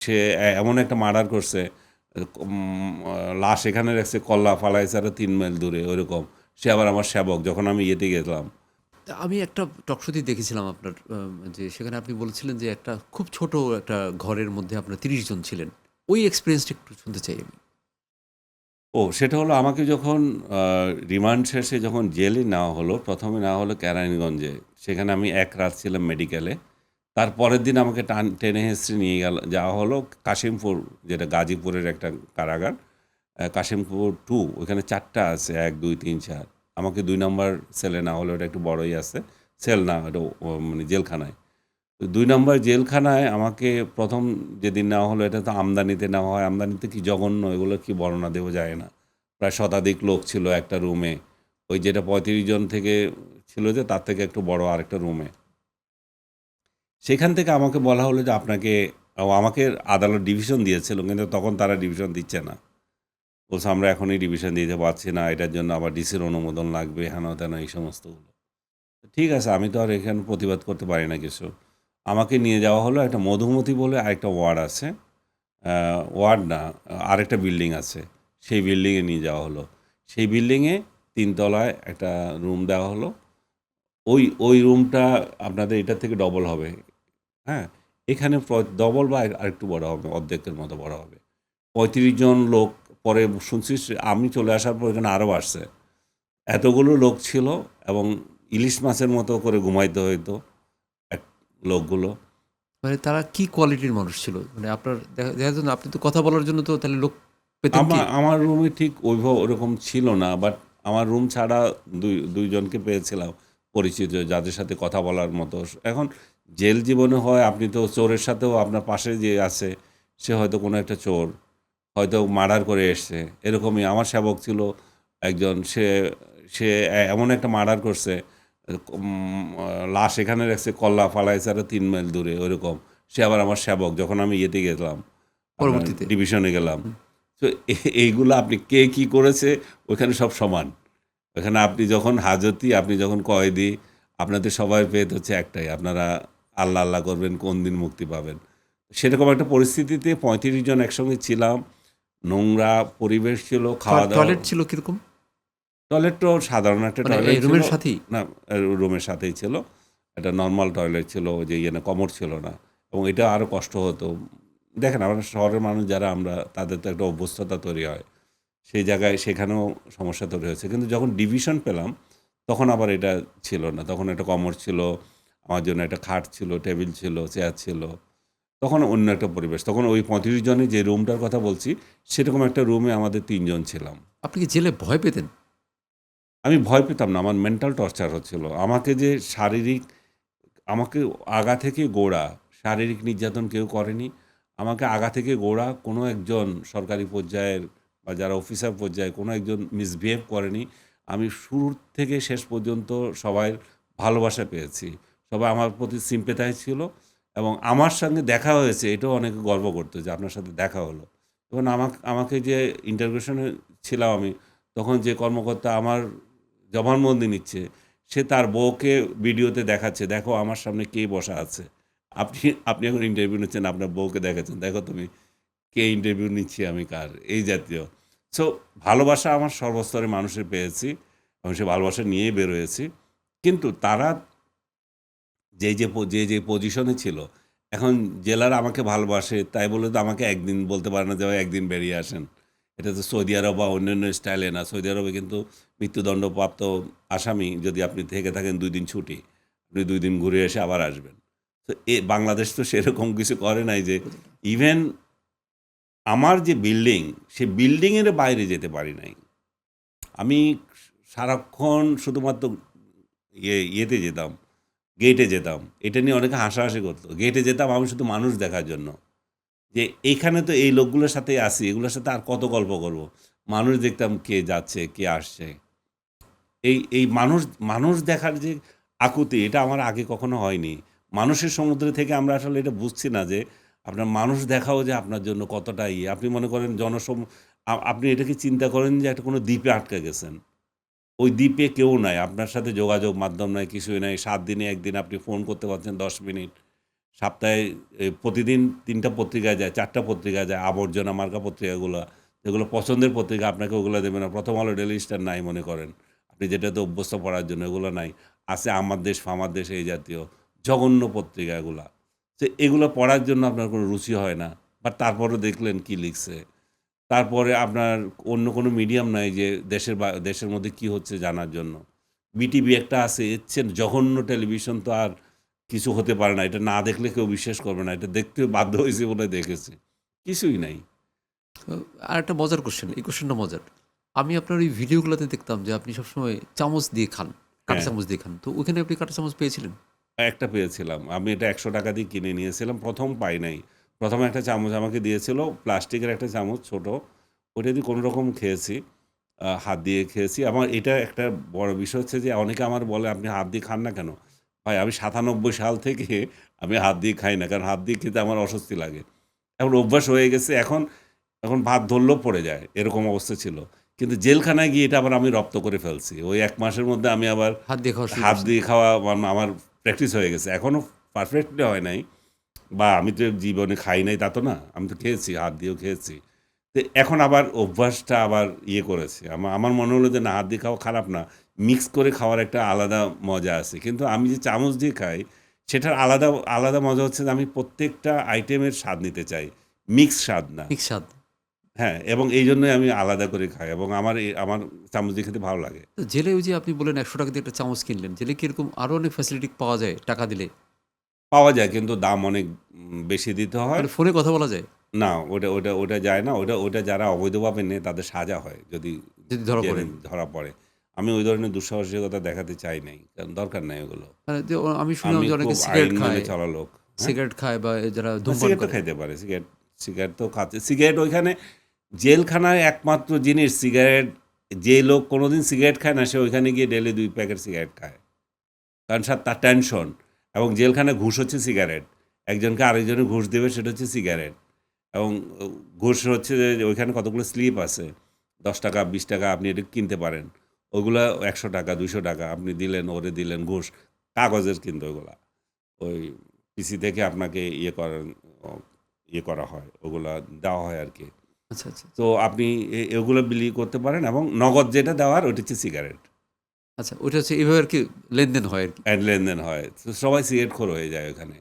সে এমন একটা মার্ডার করছে, লাশ এখানে রাখছে, কল্লা ফালাইছে আরো ৩ মাইল দূরে ওইরকম। সে আবার আমার সেবক যখন আমি ইয়েতে গেলাম। আমি একটা টকশোতে দেখেছিলাম আপনার যে সেখানে আপনি বলেছিলেন যে একটা খুব ছোট একটা ঘরের মধ্যে আপনার ৩০ জন ছিলেন। ওই এক্সপেরিয়েন্সটা একটু শুনতে চাই আমি। সেটা হলো আমাকে যখন আ রিমান্ড শেষে যখন জেলে নেওয়া হলো, ১ম এ নেওয়া হলো কেরানীগঞ্জে। সেখানে আমি ১ রাত ছিলাম মেডিকেলে। তার পরের দিন আমাকে টেনে হেঁচড়ে নিয়ে যাওয়া হলো কাশিমপুর, যেটা গাজীপুরের একটা কারাগার। কাশিমপুর ২, ওইখানে ৪ টা আছে, ১, ২, ৩, ৪। আমাকে ২ নাম্বার সেলে নেওয়া হলো, ওটা একটু বড়ই আছে। সেল না, ওটা মানে জেলখানায়। ২ নাম্বার জেলখানায় আমাকে ১ম যেদিন নেওয়া হলো, এটা তো আমদানিতে নেওয়া হয়। আমদানিতে কি জঘন্য, এগুলো কি বর্ণনা দেব যায় না। প্রায় শতাধিক লোক ছিল একটা রুমে। ওই যেটা ৩৫ জন থেকে ছিল, যে তার থেকে একটু বড় আরেকটা রুমে। সেখান থেকে আমাকে বলা হলো যে আপনাকে, আমাকে আদালত ডিভিশন দিয়েছিল, কিন্তু তখন তারা ডিভিশন দিচ্ছে না। বলছে আমরা এখনই ডিভিশন দিতে পারছি না, এটার জন্য আবার ডিসির অনুমোদন লাগবে, হেন-তেন এই সমস্তগুলো। ঠিক আছে, আমি তো আর এখানে প্রতিবাদ করতে পারি না কিছু। আমাকে নিয়ে যাওয়া হলো একটা মধুমতি বলে আরেকটা ওয়ার্ড আছে। ওয়ার্ড না, আরেকটা বিল্ডিং আছে। সেই বিল্ডিংয়ে নিয়ে যাওয়া হলো। সেই বিল্ডিংয়ে ৩ তলায় একটা রুম দেওয়া হলো। ওই রুমটা আপনাদের এটার থেকে ডবল হবে। হ্যাঁ? এখানে ডবল বা আরেকটু বড় হবে, অর্ধেকের মতো বড় হবে। ৩৫ জন লোক। পরে শুনছি আমি চলে আসার পর এখানে আরও বাড়ছে। এতগুলো লোক ছিল এবং ইলিশ মাছের মতো করে ঘুমাইতে হইতো এক লোকগুলো। মানে তারা কি কোয়ালিটির মানুষ ছিল? মানে আপনার দেখা যেত না আপনি তো কথা বলার জন্য তো তাহলে লোক পেতেন কি? আমার রুমে ঠিক ওরকম ছিল না। বাট আমার রুম ছাড়া ২ জনকে পেয়েছিলাম পরিচিত, যাদের সাথে কথা বলার মতো। এখন জেল জীবনে হয়, আপনি তো চোরের সাথেও, আপনার পাশে যে আছে সে হয়তো কোনো একটা চোর, হয়তো মার্ডার করে এসছে। এরকমই আমার সেবক ছিল একজন, সে সে এমন একটা মার্ডার করছে, লাশ এখানে রাখছে, কল্লা ফালাইছে আরো ৩ মাইল দূরে ওইরকম। সে আবার আমার সেবক যখন আমি ইয়েতে গেলাম, আপনার পরবর্তীতে? ডিভিশনে গেলাম। হুম। তো এইগুলো আপনি কে কি করেছে ওখানে সব সমান। ওখানে আপনি যখন হাজতি, আপনি যখন কয়েদি, আপনাদের সবার ভেদ হচ্ছে একটাই, আপনারা আল্লাহ আল্লাহ করবেন কোন দিন মুক্তি পাবেন। সেরকম একটা পরিস্থিতিতে ৩৫ জন একসঙ্গে ছিলাম। নোংরা পরিবেশ ছিল, খাওয়া দাওয়া। টয়লেট ছিল কিরকম? টয়লেটটাও সাধারণ একটা মানে টয়লেট এই ছিল। রুমের সাথেই? না, রুমের সাথেই ছিল। একটা নরমাল টয়লেট ছিল, ওই যে ইয়ে না, কমোড ছিল না। এবং এটা আরও কষ্ট হতো। দেখেন, আমরা শহরের মানুষ যারা আমরা, তাদের তো একটা অভ্যস্ততা তৈরি হয়। সেই জায়গায় সেখানেও সমস্যা তৈরি হয়েছে। কিন্তু যখন ডিভিশন পেলাম, তখন আবার এটা ছিল না। তখন একটা কমোড ছিল, আমার জন্য একটা খাট ছিল, টেবিল ছিল, চেয়ার ছিল। তখন অন্য একটা পরিবেশ। তখন ওই ৩৫ জনের যে রুমটার কথা বলছি, সেরকম একটা রুমে আমাদের ৩ জন ছিলাম। আপনি কি জেলে ভয় পেতেন? আমি ভয় পেতাম না, আমার মেন্টাল টর্চার হচ্ছিল। আমাকে যে শারীরিক, আমাকে আগা থেকে গোড়া, শারীরিক নির্যাতন কেউ করেনি। আমাকে আগা থেকে গোড়া কোনো একজন সরকারি পর্যায়ের বা যারা অফিসার পর্যায়ে কোনো একজন মিসবিহেভ করেনি। আমি শুরু থেকে শেষ পর্যন্ত সবার ভালোবাসা পেয়েছি। সবাই আমার প্রতি সিম্প্যাথাইজ ছিল এবং আমার সঙ্গে দেখা হয়েছে, এটাও অনেকে গর্ব করত যে আপনার সাথে দেখা হলো। এবং আমাকে যে ইন্টারোগেশনে ছিলাম আমি, তখন যে কর্মকর্তা আমার জবানবন্দি নিচ্ছে, সে তার বউকে ভিডিওতে দেখাচ্ছে, দেখো আমার সামনে কে বসা আছে। আপনি আপনি এখন ইন্টারভিউ নিচ্ছেন, আপনার বউকে দেখাচ্ছেন, দেখো তুমি কে ইন্টারভিউ নিচ্ছি আমি কার, এই জাতীয়। সো ভালোবাসা আমার সর্বস্তরের মানুষের পেয়েছি এবং সে ভালোবাসা নিয়েই বের হয়েছি। কিন্তু তারা যে পজিশনে ছিল, এখন জেলারা আমাকে ভালোবাসে তাই বলে তো আমাকে একদিন বলতে পারে না যে ভাই একদিন বেরিয়ে আসেন। এটা তো সৌদি আরব বা অন্যান্য স্টাইলে না। সৌদি আরবে কিন্তু মৃত্যুদণ্ডপ্রাপ্ত আসামি যদি আপনি থেকে থাকেন ২ দিন ছুটি, আপনি ২ দিন ঘুরে এসে আবার আসবেন। তো বাংলাদেশ তো সেরকম কিছু করে নাই, যে ইভেন আমার যে বিল্ডিং, সে বিল্ডিংয়ের বাইরে যেতে পারি নাই। আমি সারাক্ষণ শুধুমাত্র ইয়েতে যেতাম, গেটে যেতাম। এটা নিয়ে অনেকে হাসাহাসি করত। গেটে যেতাম আমি শুধু মানুষ দেখার জন্য। যে এইখানে তো এই লোকগুলোর সাথেই আছি, এগুলোর সাথে আর কত গল্প করব। মানুষ দেখতাম কে যাচ্ছে, কে আসছে। এই মানুষ মানুষ দেখার যে আকুতি, এটা আমার আগে কখনো হয়নি। মানুষের সমুদ্র থেকে আমরা আসলে এটা বুঝছি না যে আপনার মানুষ দেখাও যে আপনার জন্য কতটা ইয়ে। আপনি মনে করেন আপনি এটাকে চিন্তা করেন যে একটা কোনো দ্বীপে আটকে গেছেন। ওই দ্বীপে কেউ নাই। আপনার সাথে যোগাযোগ মাধ্যম নাই, কিছুই নাই। ৭ দিনে ১ দিন আপনি ফোন করতে পারছেন ১০ মিনিট। সপ্তাহে প্রতিদিন ৩টা পত্রিকা যায়, 4টা পত্রিকা যায়, আবর্জনা মার্কা পত্রিকাগুলো, যেগুলো পছন্দের পত্রিকা আপনাকে ওগুলো দেবে না। প্রথম আলো, ডেইলি স্টার নাই মনে করেন। আপনি যেটাতে অভ্যস্ত পড়ার জন্য এগুলো নাই। আছে আমার দেশ, ফামার দেশ, এই জাতীয় জঘন্য পত্রিকা এগুলা। তো এগুলো পড়ার জন্য আপনার কোনো রুচি হয় না। বাট তারপরেও দেখলেন কি লিখছে। তারপরে আপনার অন্য কোনো মিডিয়াম নাই যে দেশের মধ্যে কি হচ্ছে জানার জন্য। বিটিভি একটা আছে, এর চেয়ে জঘন্য টেলিভিশন তো আর কিছু হতে পারে না। এটা না দেখলে কেউ বিশ্বাস করবে না। এটা দেখতে বাধ্য হয়েছি বলে দেখেছি। কিছুই নাই। আর একটা মজার কোশ্চেন, এই কোশ্চেনটা মজার। আমি আপনার ওই ভিডিওগুলোতে দেখতাম যে আপনি সবসময় চামচ দিয়ে খান, কাঁটা হ্যাঁ, চামচ দিয়ে খান। তো ওখানে আপনি কাঁটা চামচ পেয়েছিলেন? একটা পেয়েছিলাম। আমি এটা ৳১০০ দিয়ে কিনে নিয়েছিলাম। ১ম পাই নাই। ১ম একটা চামচ আমাকে দিয়েছিল, প্লাস্টিকের একটা চামচ ছোট। ওটা দিয়ে কোনোরকম খেয়েছি। হাত দিয়ে খেয়েছি। আমার এটা একটা বড় বিষয় হচ্ছে যে অনেকে আমার বলে, "আপনি হাত দিয়ে খান না কেন?" ভাই আমি ৯৭ সাল থেকে আমি হাত দিয়ে খাই না। কারণ হাত দিয়ে খেতে আমার অস্বস্তি লাগে। এখন অভ্যাস হয়ে গেছে। এখন ভাত ধরলেও পড়ে যায়। এরকম অবস্থা ছিল। কিন্তু জেলখানায় গিয়ে এটা আবার আমি রপ্ত করে ফেলছি। ওই ১ মাসের মধ্যে আমি আবার হাত দিয়ে খাওয়া শুরু হাত করছেন? দিয়ে খাওয়া আমার প্র্যাকটিস হয়ে গেছে। এখনো পারফেক্টলি হয় নাই। বা আমি তো জীবনে খাই নাই তা তো না। আমি তো খেয়েছি, হাত দিয়েও খেয়েছি। তো এখন আবার অভ্যাসটা আবার করেছি। আমার মনে হলো যে না, হাত দিয়ে খাওয়া খারাপ না। মিক্স করে খাওয়ার একটা আলাদা মজা আছে। কিন্তু আমি যে চামচ দিয়ে খাই সেটার আলাদা মজা হচ্ছে যে আমি প্রত্যেকটা আইটেমের স্বাদ নিতে চাই। মিক্স স্বাদ না। ঠিক স্বাদ। হ্যাঁ, এবং এইজন্যই আমি আলাদা করে খাই এবং আমার চামচ দিয়ে খেতে ভালো লাগে। তো জেলে ওই যে আপনি বললেন ৳১০০ দিয়ে একটা চামচ কিনলেন। জেলে কি এরকম আরো অনেক ফ্যাসিলিটি পাওয়া যায় টাকা দিলে? পাওয়া যায় কিন্তু দাম অনেক বেশি দিতে হয়। মানে ফোনে কথা বলা যায়? না, ওটা যায় না। ওটা যারা অবৈধভাবে নেয় তাদের সাজা হয় যদি যদি ধরা জেলে পড়েন? ধরা পড়ে। আমি ওই ধরনের দুঃসাহসিকতা দেখাতে চাই নাই। কারণ দরকার নাই ওগুলো। মানে যে আমি শুনলাম আমি যে খুব অনেকে আইন সিগারেট মেনে খায়, চলা লোক। হ্যাঁ? সিগারেট খায় বা যারা না, ধূমপান সিগারেট তো করে। খাইতে পারে। সিগারেট তো খাচ্ছে। সিগারেট ওইখানে জেলখানায় একমাত্র জিনিস সিগারেট, যে লোক কোনোদিন সিগারেট খায় না সে ওইখানে গিয়ে ডেইলি ২ প্যাকেট সিগারেট খায়। কারণ তার টেনশন, এবং জেলখানায় ঘুষ হচ্ছে সিগারেট। একজনকে আরেকজনের ঘুষ দেবে সেটা হচ্ছে সিগারেট। এবং ঘুষ হচ্ছে যে ওইখানে কতগুলো স্লিপ আছে। ৳১০, ৳২০ আপনি এটা কিনতে পারেন। ওগুলা ৳১০০, ৳২০০ আপনি দিলেন, ওরে দিলেন ঘুষ। কাগজের কিন্তু ওগুলা। ওই পিসি থেকে আপনাকে অ করা হয়। ওগুলা দেওয়া হয় আরকি। আচ্ছা, আচ্ছা। তো আপনি ওগুলো বিলি করতে পারেন এবং নগদ যেটা দেওয়ার ওটা হচ্ছে সিগারেট। আচ্ছা, ওইটা হচ্ছে এভাবে আরকি লেনদেন হয় আরকি। লেনদেন হয়। তো সবাই সিগারেটখোর হয়ে যায় ওখানে।